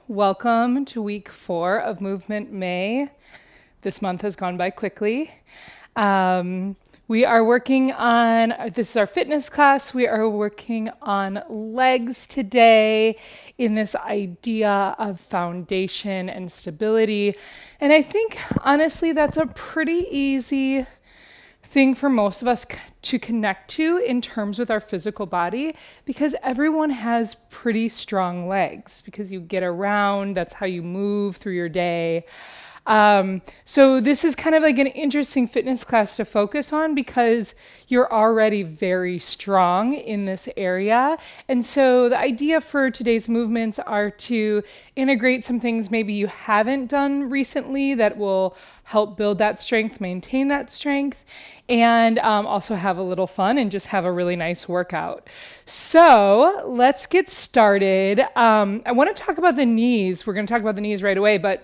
Welcome to week 4 of Movement May. This month has gone by quickly. We are working on, this is our fitness class, we are working on legs today in this idea of foundation and stability. And I think, honestly, that's a pretty easy thing for most of us to connect to in terms with our physical body, because everyone has pretty strong legs because you get around, that's how you move through your day. So this is kind of like an interesting fitness class to focus on because you're already very strong in this area. And so the idea for today's movements are to integrate some things maybe you haven't done recently that will help build that strength, maintain that strength, and also have a little fun and just have a really nice workout. So let's get started. I want to talk about the knees. We're going to talk about the knees right away, but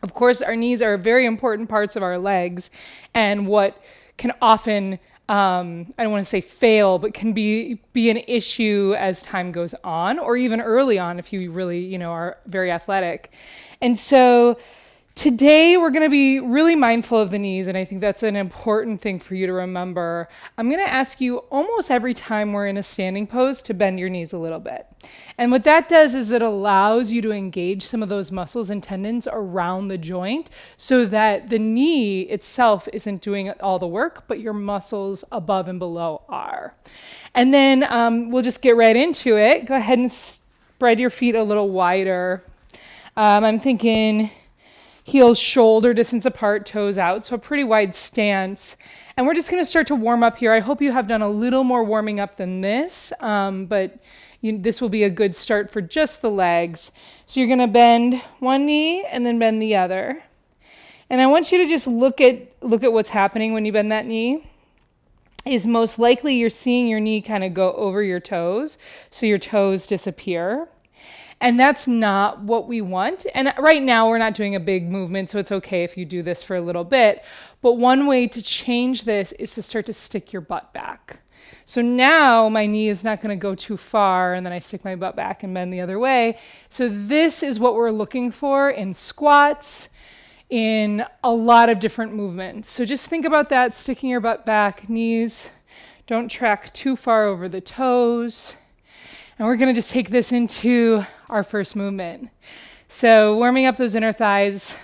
of course, our knees are very important parts of our legs, and what can often, I don't want to say fail, but can be an issue as time goes on, or even early on if you really, are very athletic. And so today we're going to be really mindful of the knees, and I think that's an important thing for you to remember. I'm going to ask you almost every time we're in a standing pose to bend your knees a little bit. And what that does is it allows you to engage some of those muscles and tendons around the joint so that the knee itself isn't doing all the work, but your muscles above and below are. And then we'll just get right into it. Go ahead and spread your feet a little wider. I'm thinking heels shoulder distance apart, toes out, so a pretty wide stance. And we're just going to start to warm up here. I hope you have done a little more warming up than this, but this will be a good start for just the legs. So you're going to bend one knee and then bend the other. And I want you to just look at what's happening when you bend that knee. Is most likely you're seeing your knee kind of go over your toes, so your toes disappear. And that's not what we want. And right now we're not doing a big movement, so it's okay if you do this for a little bit. But one way to change this is to start to stick your butt back. So now my knee is not going to go too far, and then I stick my butt back and bend the other way. So this is what we're looking for in squats, in a lot of different movements. So just think about that, sticking your butt back, knees don't track too far over the toes. And we're going to just take this into our first movement. So warming up those inner thighs.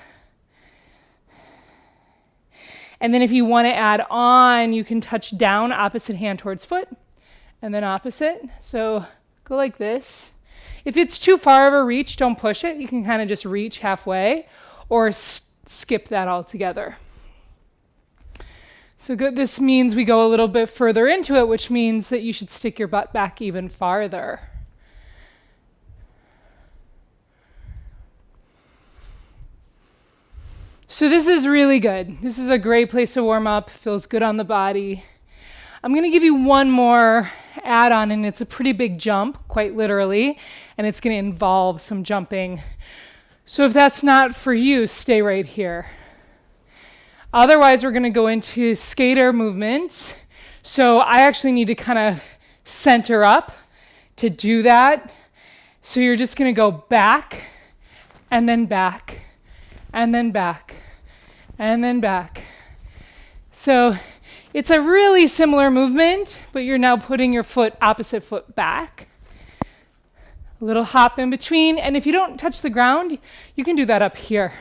And then if you want to add on, you can touch down, opposite hand towards foot, and then opposite. So go like this. If it's too far of a reach, don't push it. You can kind of just reach halfway or skip that altogether. So good. This means we go a little bit further into it, which means that you should stick your butt back even farther. So this is really good. This is a great place to warm up. Feels good on the body. I'm going to give you one more add-on, and it's a pretty big jump, quite literally, and it's going to involve some jumping. So if that's not for you, stay right here. Otherwise, we're going to go into skater movements. So I actually need to kind of center up to do that. So you're just going to go back, and then back, and then back, and then back. So it's a really similar movement, but you're now putting your opposite foot back. A little hop in between, and if you don't touch the ground, you can do that up here.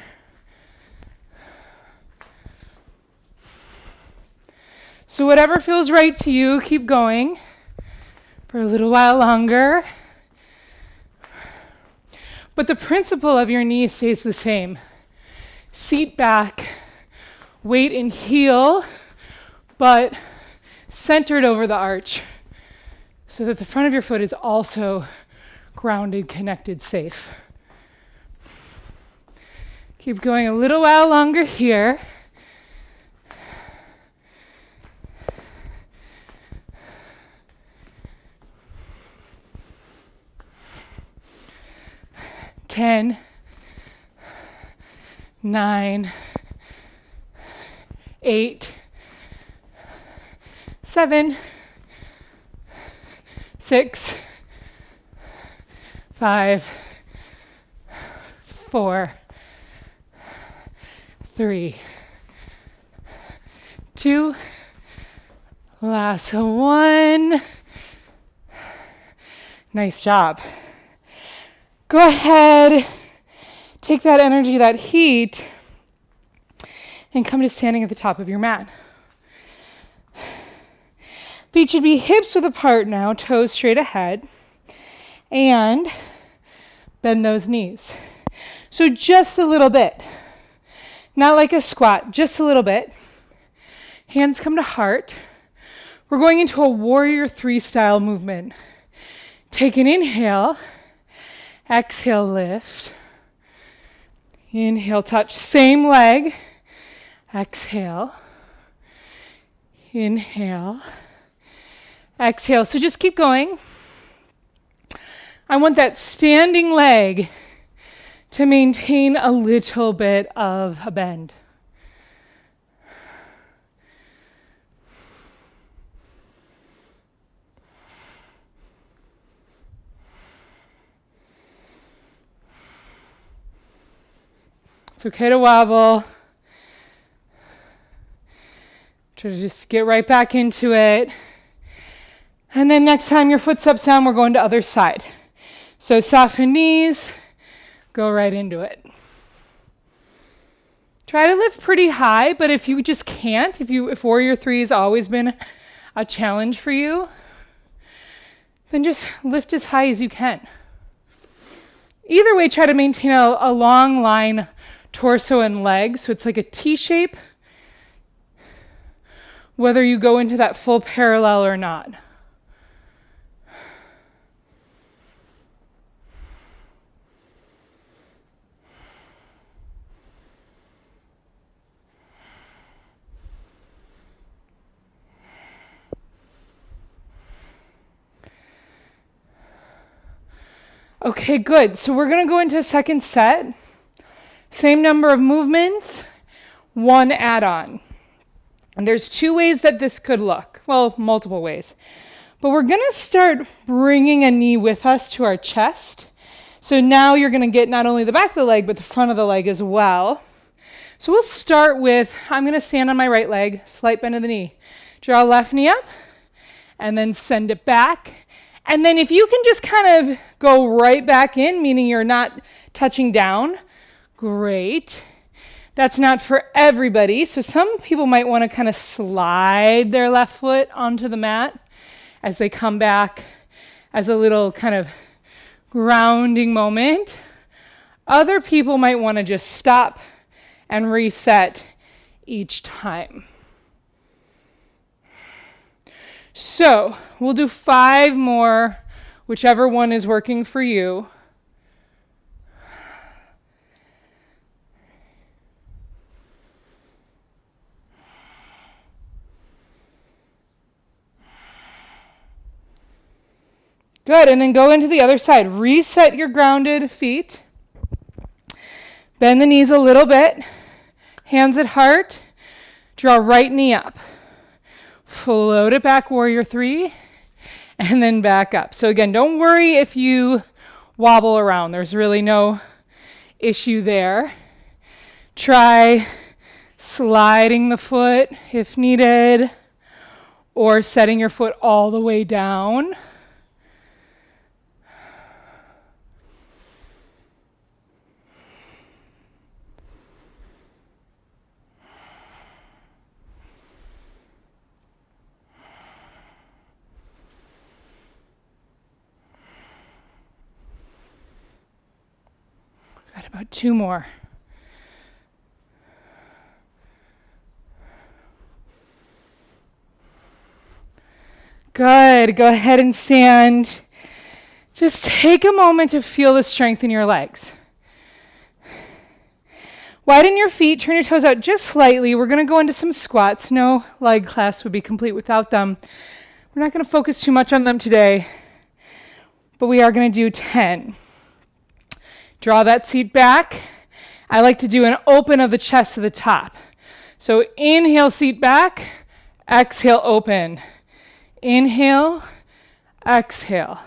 So whatever feels right to you, keep going for a little while longer. But the principle of your knee stays the same. Seat back, weight in heel, but centered over the arch so that the front of your foot is also grounded, connected, safe. Keep going a little while longer here. Ten, 9, 8, 7, 6, 5, 4, 3, 2, last one. Nice job. Go ahead, take that energy, that heat, and come to standing at the top of your mat. Feet should be hips width apart now, toes straight ahead, and bend those knees. So just a little bit, not like a squat, just a little bit. Hands come to heart. We're going into a warrior 3 style movement. Take an inhale, exhale, lift. Inhale, touch, same leg. Exhale, inhale, exhale. So just keep going. I want that standing leg to maintain a little bit of a bend. It's okay to wobble. Try to just get right back into it. And then next time your foot steps down, we're going to other side. So soften knees, go right into it. Try to lift pretty high, but if you just can't, if Warrior 3 has always been a challenge for you, then just lift as high as you can. Either way, try to maintain a long line, torso and legs, so it's like a T shape, whether you go into that full parallel or not. Okay, good. So we're going to go into a second set. Same number of movements, one add-on. And there's 2 ways that this could look. Well, multiple ways. But we're going to start bringing a knee with us to our chest. So now you're going to get not only the back of the leg, but the front of the leg as well. So we'll start with, I'm going to stand on my right leg, slight bend of the knee. Draw left knee up, and then send it back. And then if you can just kind of go right back in, meaning you're not touching down, great. That's not for everybody. So some people might want to kind of slide their left foot onto the mat as they come back as a little kind of grounding moment. Other people might want to just stop and reset each time. So we'll do 5 more, whichever one is working for you. Good, and then go into the other side. Reset your grounded feet. Bend the knees a little bit. Hands at heart. Draw right knee up. Float it back, Warrior 3, and then back up. So again, don't worry if you wobble around. There's really no issue there. Try sliding the foot if needed, or setting your foot all the way down. Got about 2 more. Good. Go ahead and stand. Just take a moment to feel the strength in your legs. Widen your feet, turn your toes out just slightly. We're going to go into some squats. No leg class would be complete without them. We're not going to focus too much on them today, but we are going to do 10. Draw that seat back. I like to do an open of the chest to the top. So inhale, seat back. Exhale, open. Inhale, exhale.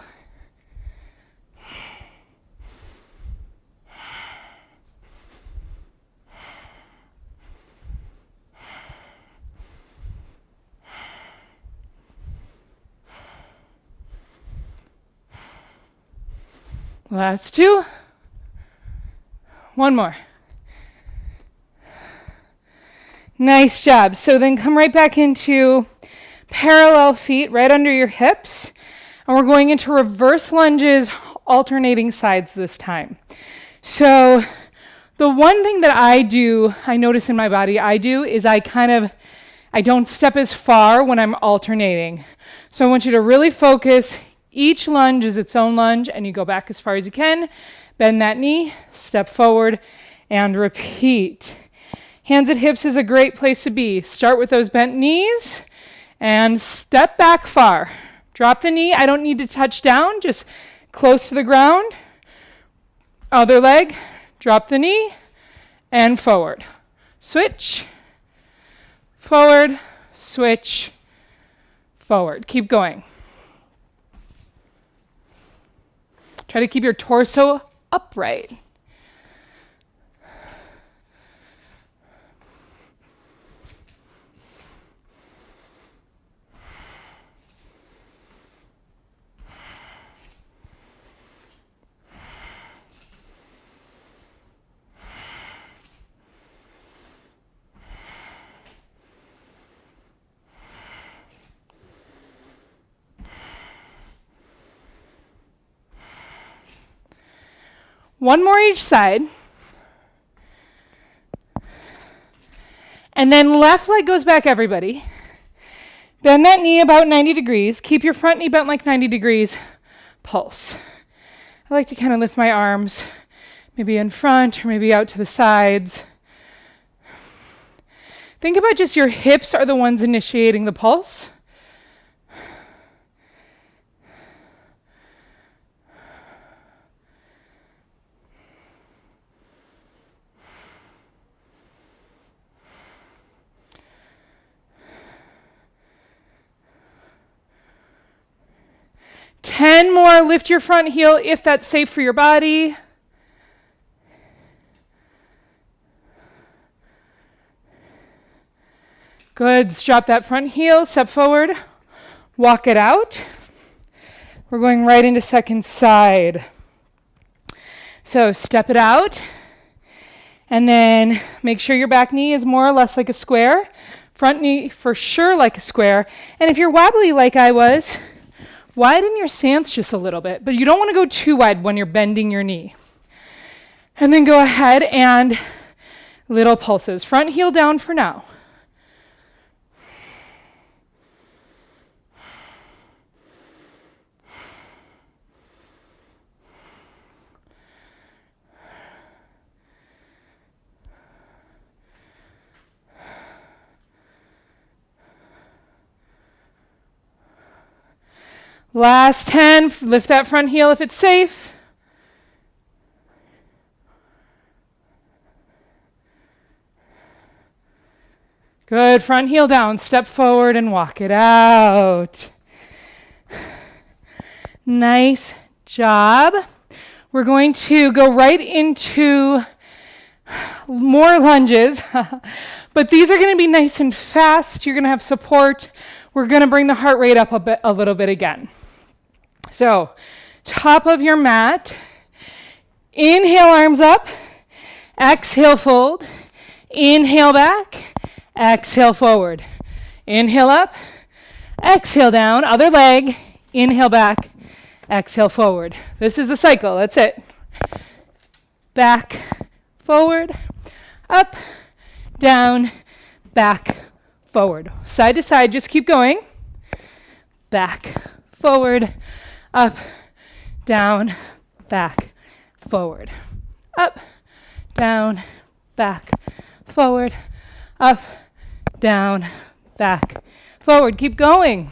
Last two. One more. Nice job. So then come right back into parallel feet right under your hips. And we're going into reverse lunges, alternating sides this time. So the one thing that I notice in my body is I don't step as far when I'm alternating. So I want you to really focus. Each lunge is its own lunge, and you go back as far as you can. Bend that knee, step forward, and repeat. Hands at hips is a great place to be. Start with those bent knees and step back far. Drop the knee. I don't need to touch down, just close to the ground. Other leg, drop the knee and forward. Switch, forward, switch, forward. Keep going. Try to keep your torso upright. One more each side. And then left leg goes back, everybody. Bend that knee about 90 degrees. Keep your front knee bent like 90 degrees. Pulse. I like to kind of lift my arms, maybe in front or maybe out to the sides. Think about just your hips are the ones initiating the pulse. Ten more, lift your front heel if that's safe for your body. Good, drop that front heel, step forward, walk it out. We're going right into second side. So step it out, and then make sure your back knee is more or less like a square. Front knee for sure like a square. And if you're wobbly like I was, widen your stance just a little bit, but you don't want to go too wide when you're bending your knee. And then go ahead and little pulses. Front heel down for now. Last 10, lift that front heel if it's safe. Good, front heel down, step forward and walk it out. Nice job. We're going to go right into more lunges, but these are going to be nice and fast. You're going to have support. We're going to bring the heart rate up a little bit again. So, top of your mat, inhale, arms up, exhale, fold, inhale back, exhale, forward, inhale up, exhale down, other leg, inhale back, exhale, forward. This is a cycle, that's it. Back, forward, up, down, back, forward. Side to side, just keep going. Back, forward, up, down, back, forward. Up, down, back, forward, up, down, back, forward. Keep going.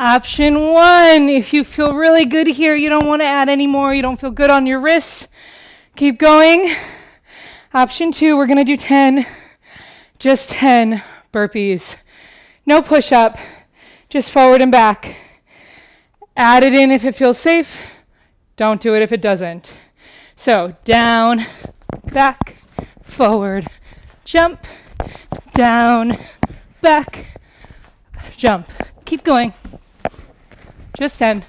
Option 1, if you feel really good here, you don't want to add any more, you don't feel good on your wrists, keep going. Option 2, we're going to do 10, just 10 burpees. No push-up, just forward and back. Add it in if it feels safe. Don't do it if it doesn't. So down, back, forward, jump, down, back, jump. Keep going. Just 10.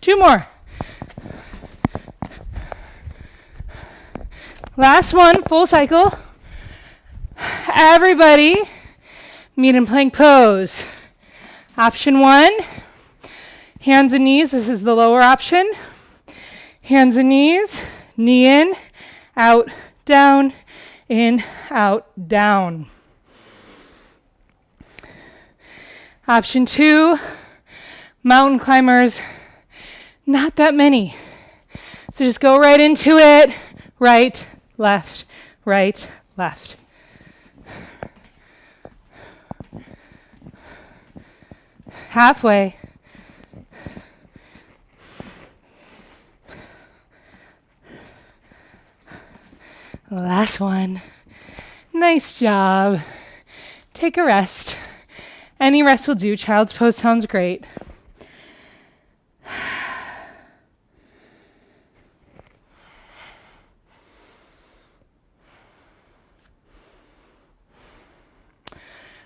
Two more. Last one, full cycle. Everybody, meet in plank pose. Option 1, hands and knees. This is the lower option. Hands and knees, knee in, out, down, in, out, down. Option 2, mountain climbers. Not that many. So just go right into it. Right, left, right, left. Halfway. Last one. Nice job. Take a rest. Any rest will do. Child's pose sounds great.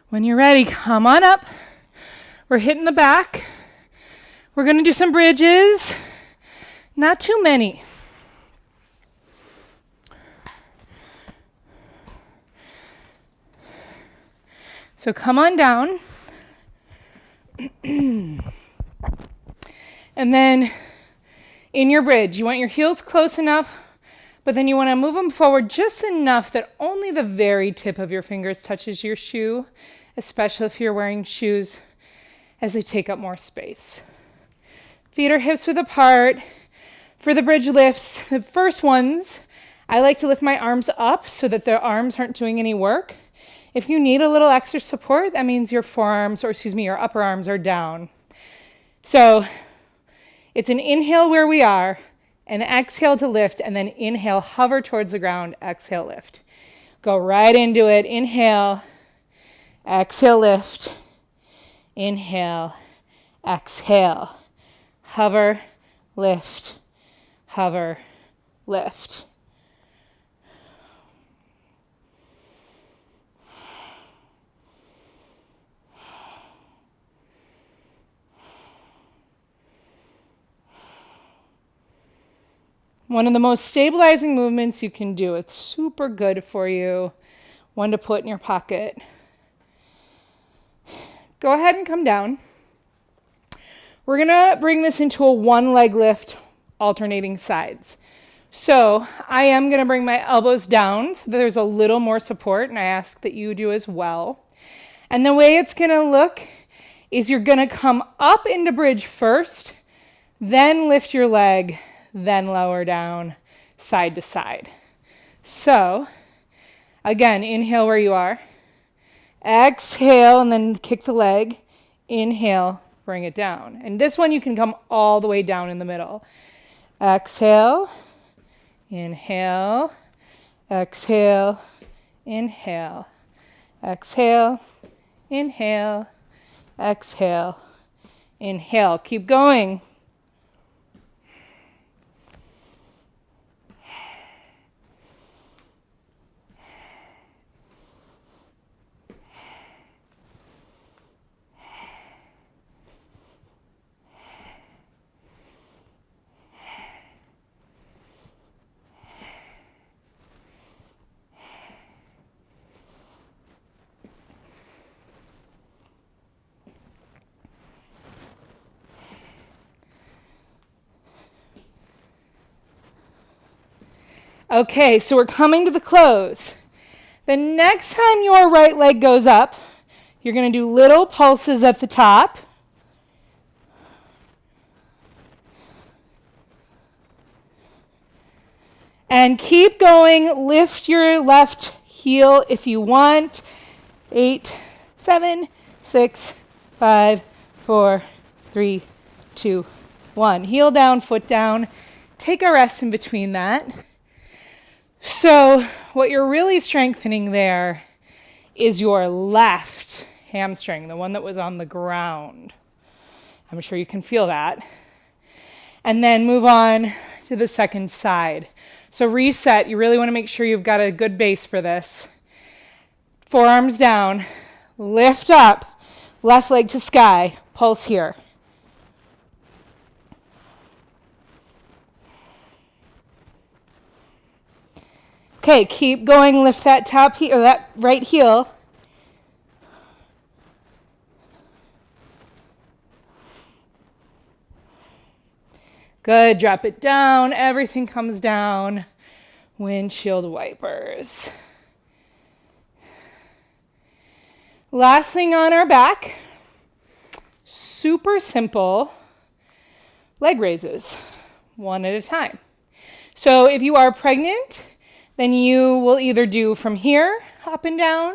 When you're ready, come on up. We're hitting the back. We're going to do some bridges. Not too many. So come on down. And then in your bridge, you want your heels close enough, but then you want to move them forward just enough that only the very tip of your fingers touches your shoe, especially if you're wearing shoes as they take up more space. Feet are hips width apart. For the bridge lifts, the first ones, I like to lift my arms up so that the arms aren't doing any work. If you need a little extra support, that means your forearms, your upper arms are down. So it's an inhale where we are, an exhale to lift, and then inhale, hover towards the ground, exhale, lift. Go right into it. Inhale, exhale, lift. Inhale, exhale, hover, lift, hover, lift. One of the most stabilizing movements you can do. It's super good for you. One to put in your pocket. Go ahead and come down. We're going to bring this into a one leg lift, alternating sides. So I am going to bring my elbows down so that there's a little more support, and I ask that you do as well. And the way it's going to look is you're going to come up into bridge first, then lift your leg, then lower down side to side. So again, inhale where you are. Exhale, and then kick the leg. Inhale, bring it down. And this one you can come all the way down in the middle. Exhale, inhale, exhale, inhale, exhale, inhale, exhale, inhale. Keep going. Okay, so we're coming to the close. The next time your right leg goes up, you're going to do little pulses at the top. And keep going. Lift your left heel if you want. 8, 7, 6, 5, 4, 3, 2, 1. Heel down, foot down. Take a rest in between that. So what you're really strengthening there is your left hamstring, the one that was on the ground. I'm sure you can feel that. And then move on to the second side. So reset, you really want to make sure you've got a good base for this. Forearms down, lift up, left leg to sky, pulse here. Okay, keep going, lift that top heel, or that right heel. Good, drop it down, everything comes down. Windshield wipers. Last thing on our back, super simple leg raises, one at a time. So if you are pregnant, then you will either do from here, up and down,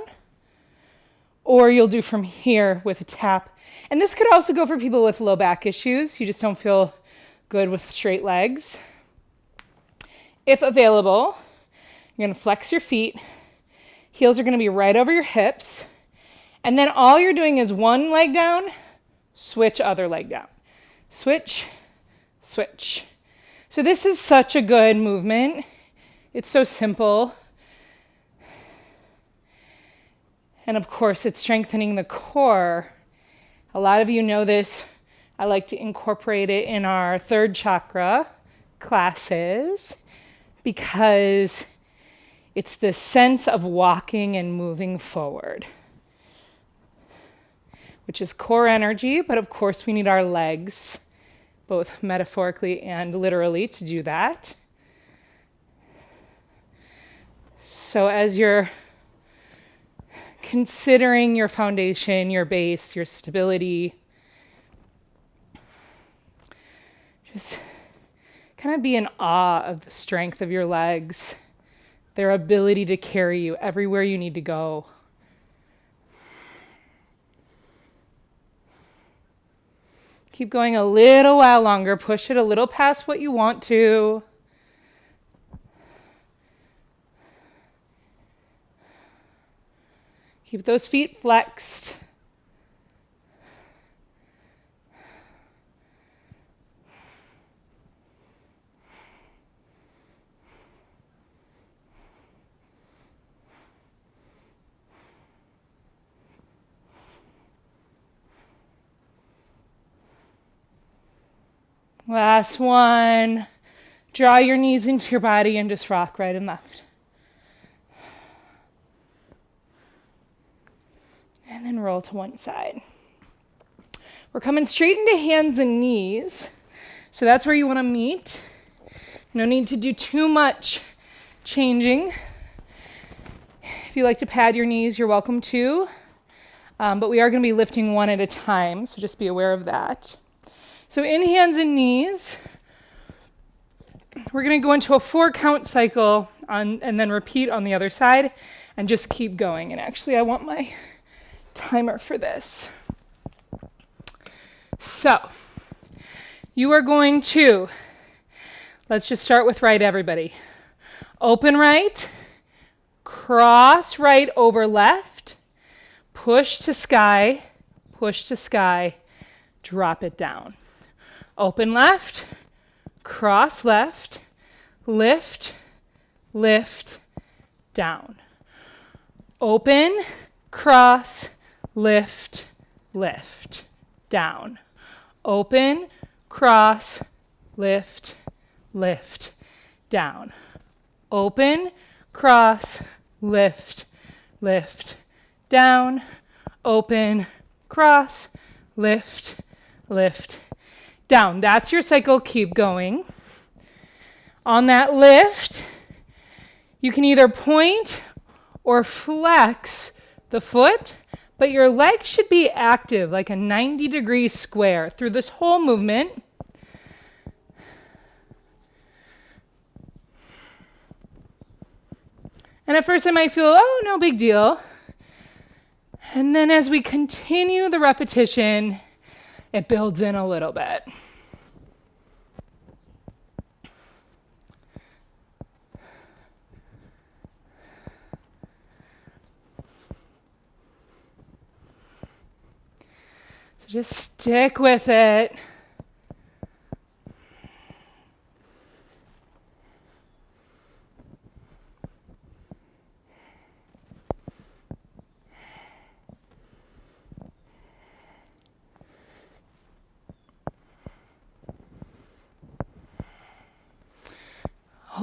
or you'll do from here with a tap. And this could also go for people with low back issues. You just don't feel good with straight legs. If available, you're going to flex your feet. Heels are going to be right over your hips. And then all you're doing is one leg down, switch other leg down. Switch, switch. So this is such a good movement. It's so simple. And of course, it's strengthening the core. A lot of you know this. I like to incorporate it in our third chakra classes because it's this sense of walking and moving forward, which is core energy, but of course we need our legs, both metaphorically and literally, to do that. So as you're considering your foundation, your base, your stability, just kind of be in awe of the strength of your legs, their ability to carry you everywhere you need to go. Keep going a little while longer. Push it a little past what you want to. Keep those feet flexed. Last one. Draw your knees into your body and just rock right and left. And then roll to one side. We're coming straight into hands and knees. So that's where you want to meet. No need to do too much changing. If you like to pad your knees, you're welcome to. But we are going to be lifting one at a time, so just be aware of that. So in hands and knees, we're going to go into a 4-count cycle and then repeat on the other side and just keep going. And actually, I want my timer for this. So you are going to, let's just start with right, everybody. Open right, cross right over left, push to sky, drop it down. Open left, cross left, lift, lift, down. Open, cross, lift, lift, down. Open, cross, lift, lift, down. Open, cross, lift, lift, down. Open, cross, lift, lift, down. That's your cycle. Keep going. On that lift, you can either point or flex the foot, but your leg should be active, like a 90-degree square through this whole movement. And at first I might feel, oh, no big deal. And then as we continue the repetition, it builds in a little bit. So just stick with it.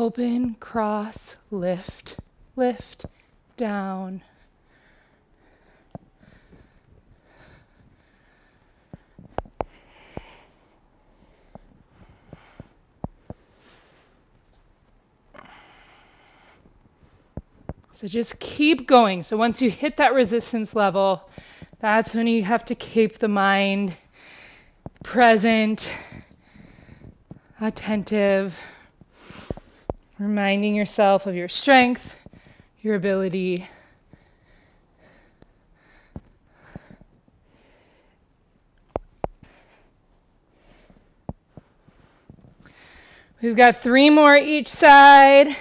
Open, cross, lift, lift, down. So just keep going. So once you hit that resistance level, that's when you have to keep the mind present, attentive, reminding yourself of your strength, your ability. We've got 3 more each side.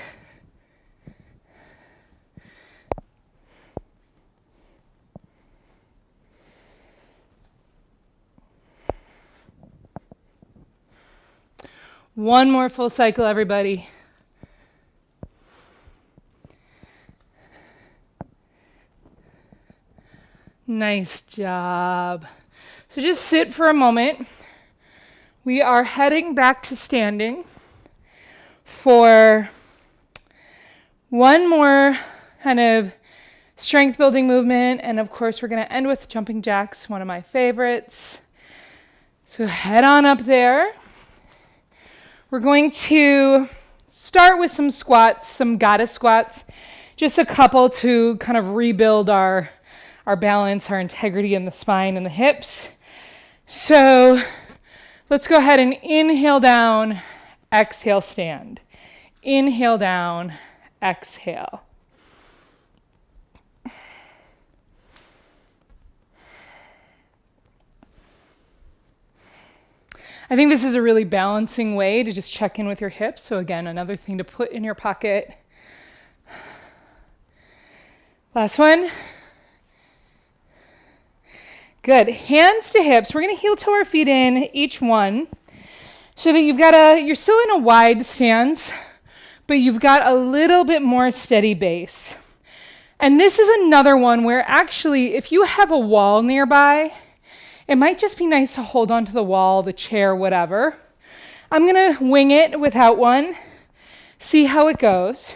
One more full cycle, everybody. Nice job. So just sit for a moment. We are heading back to standing for one more kind of strength building movement. And of course, we're going to end with jumping jacks, one of my favorites. So head on up there. We're going to start with some squats, some goddess squats, just a couple to kind of rebuild our balance, our integrity in the spine and the hips. So let's go ahead and inhale down, exhale, stand. Inhale down, exhale. I think this is a really balancing way to just check in with your hips. So again, another thing to put in your pocket. Last one. Good. Hands to hips. We're going to heel toe our feet in, each one, so that you're still in a wide stance, but you've got a little bit more steady base. And this is another one where actually, if you have a wall nearby, it might just be nice to hold onto the wall, the chair, whatever. I'm going to wing it without one, see how it goes.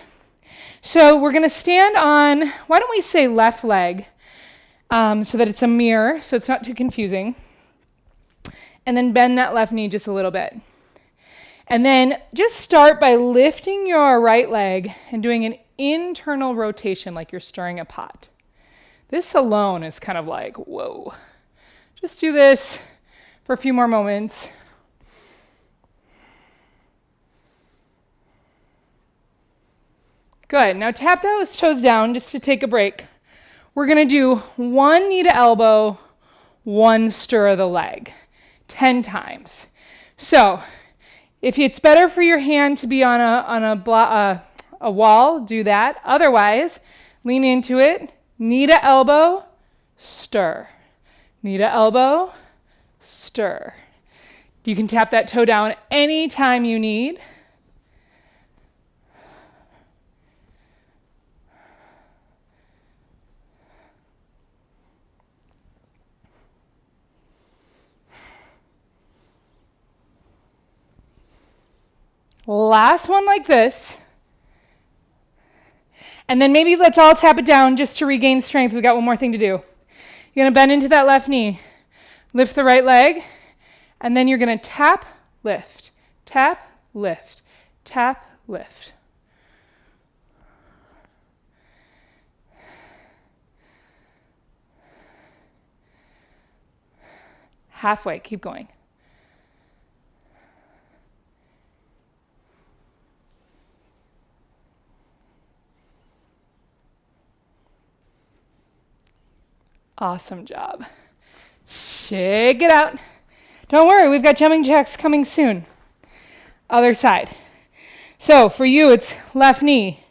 So we're going to stand on, why don't we say left leg, so that it's a mirror, so it's not too confusing. And then bend that left knee just a little bit. And then just start by lifting your right leg and doing an internal rotation like you're stirring a pot. This alone is kind of like, whoa. Just do this for a few more moments. Good. Now tap those toes down just to take a break. We're going to do 1 knee to elbow, 1 stir of the leg, 10 times. So if it's better for your hand to be on a wall, do that. Otherwise, lean into it, knee to elbow, stir. Knee to elbow, stir. You can tap that toe down anytime you need. Last one like this. And then maybe let's all tap it down just to regain strength. We've got one more thing to do. You're going to bend into that left knee, lift the right leg, and then you're going to tap, lift, tap, lift, tap, lift. Halfway, keep going. Awesome job. Shake it out. Don't worry, we've got jumping jacks coming soon. Other side. So for you, it's left knee.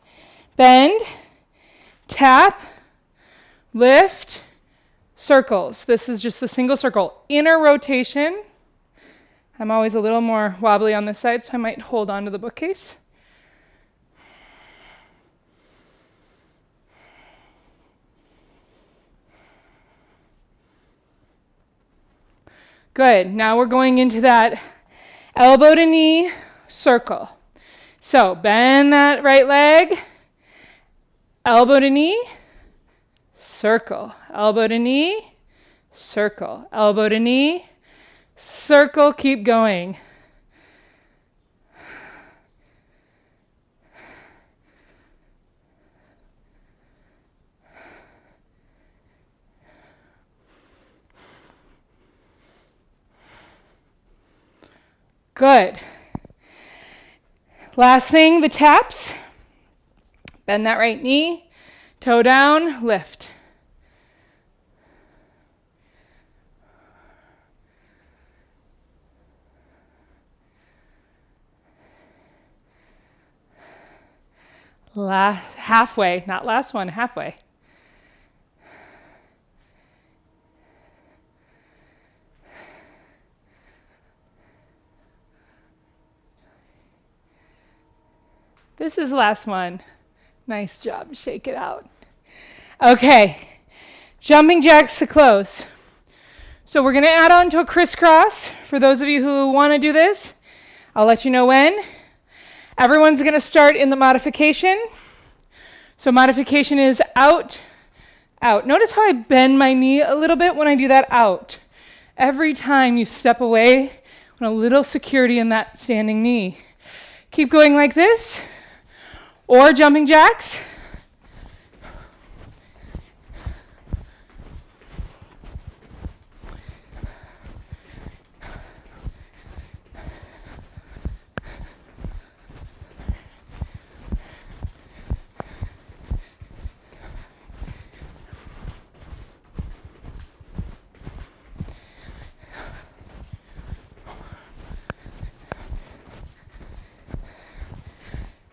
Bend, tap, lift, circles. This is just the single circle. Inner rotation. I'm always a little more wobbly on this side, so I might hold on to the bookcase. Good. Now we're going into that elbow to knee circle. So bend that right leg, elbow to knee, circle, elbow to knee, circle, elbow to knee, circle, keep going. Good. Last thing, the taps. Bend that right knee, toe down, lift. Halfway, not last one, halfway. This is the last one. Nice job. Shake it out. Okay. Jumping jacks to close. So we're going to add on to a crisscross. For those of you who want to do this, I'll let you know when. Everyone's going to start in the modification. So modification is out, out. Notice how I bend my knee a little bit when I do that out. Every time you step away, want a little security in that standing knee. Keep going like this. Or jumping jacks.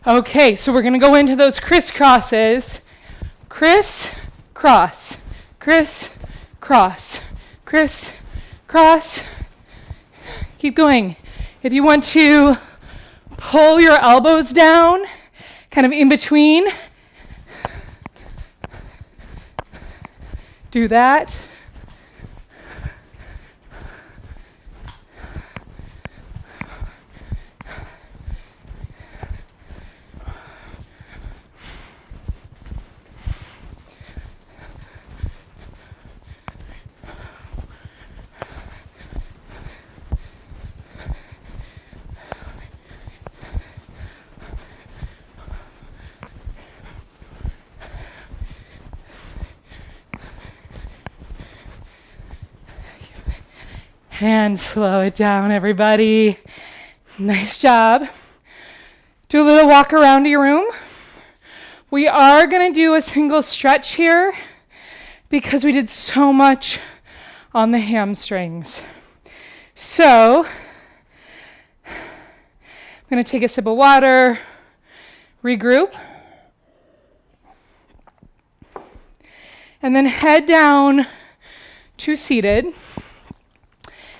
Okay, so we're going to go into those crisscrosses. Criss, cross, criss, cross, criss, cross. Keep going. If you want to pull your elbows down, kind of in between, do that. And slow it down, everybody. Nice job. Do a little walk around your room. We are going to do a single stretch here because we did so much on the hamstrings. So, I'm going to take a sip of water, regroup, and then head down to seated.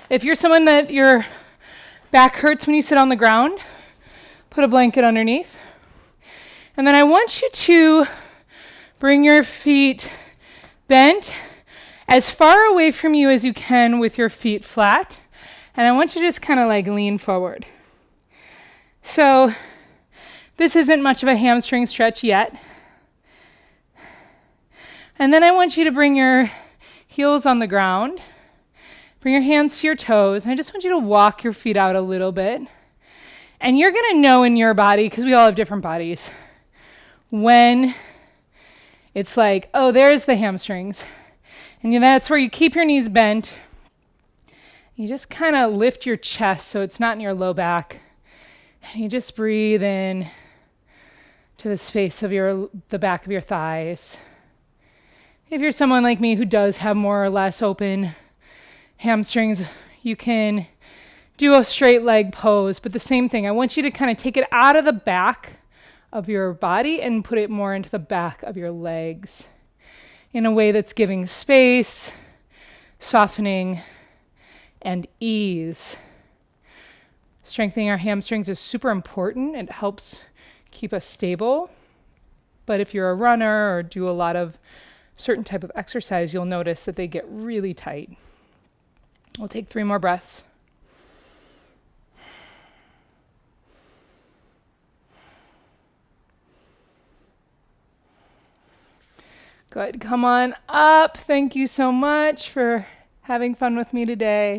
If you're someone that your back hurts when you sit on the ground, put a blanket underneath. And then I want you to bring your feet bent as far away from you as you can with your feet flat. And I want you to just kind of like lean forward. So this isn't much of a hamstring stretch yet. And then I want you to bring your heels on the ground. Bring your hands to your toes. And I just want you to walk your feet out a little bit. And you're going to know in your body, because we all have different bodies, when it's like, oh, there's the hamstrings. And that's where you keep your knees bent. You just kind of lift your chest so it's not in your low back. And you just breathe in to the space of the back of your thighs. If you're someone like me who does have more or less open hamstrings, you can do a straight leg pose, but the same thing. I want you to kind of take it out of the back of your body and put it more into the back of your legs in a way that's giving space, softening, and ease. Strengthening our hamstrings is super important. It helps keep us stable. But if you're a runner or do a lot of certain type of exercise, you'll notice that they get really tight. We'll take 3 more breaths. Good. Come on up. Thank you so much for having fun with me today.